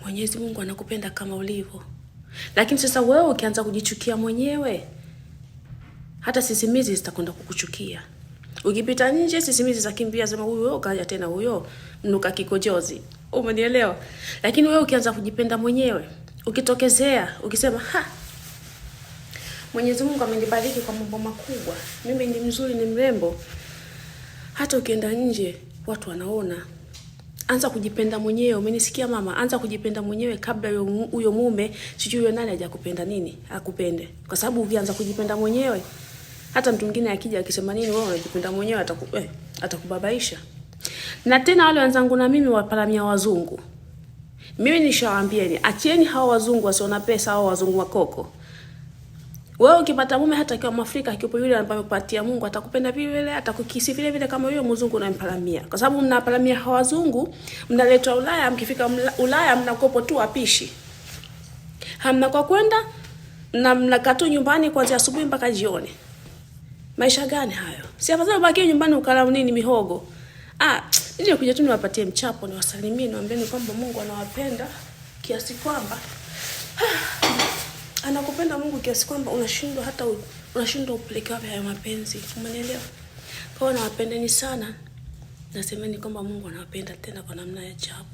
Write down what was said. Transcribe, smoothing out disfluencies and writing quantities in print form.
Mwenyezi Mungu anakupenda kama ulivyo. Lakini sasa wewe ukianza kujichukia mwenyewe, hata sisimizi zitakwenda kukuchukia. Ukipita nje sisimizi zakimbia sema huyo kaja tena huyo mnuka kikojozi. Umenielewa? Lakini wewe ukianza kujipenda mwenyewe, ukitokezea, ukisema Mwenyezi Mungu amenibariki kwa mambo makubwa. Mimi ni mzuri, ni mrembo. Hata ukienda nje watu wanaona. Anza kujipenda mwenyewe. Umenisikia mama? Anza kujipenda mwenyewe kabla huyo mume sijui yule nani hajakupenda nini akupende. Kwa sababu ukianza kujipenda mwenyewe, hata mtu mwingine akija akisema nini wewe unajipenda mwenyewe atakubabaisha. Na tena wale wenzangu na mimi wapalamia wazungu. Mimi nishawaambieni, achieni hao wazungu wasiona pesa, hao wazungu wakoko. Wewe ukipata mume hata kwa Afrika akipo yule anapatia Mungu atakupenda vile vile, atakukisi vile vile kama yule mzungu unampalamia. Kwa sababu mnapalamia hao wazungu, mnaletwa Ulaya, mkifika Ulaya mnakopo tu apishi. Hamna kwa kwenda na mnakaa tu nyumbani kuanzia asubuhi mpaka jioni. Maisha gani hayo? Si afadhali ubaki nyumbani ukala nini mihogo. Ndio kuja tu niwapatie mchapo, niwasalimie, niwaambieni kwamba Mungu anawapenda kiasi kwamba anakupenda Mungu kiasi kwamba unashindwa upeleke wapi hayo mapenzi. Umenielewa? Kwa hiyo nawapendeni sana. Nasemeni kwamba Mungu anawapenda tena kwa namna ya ajabu.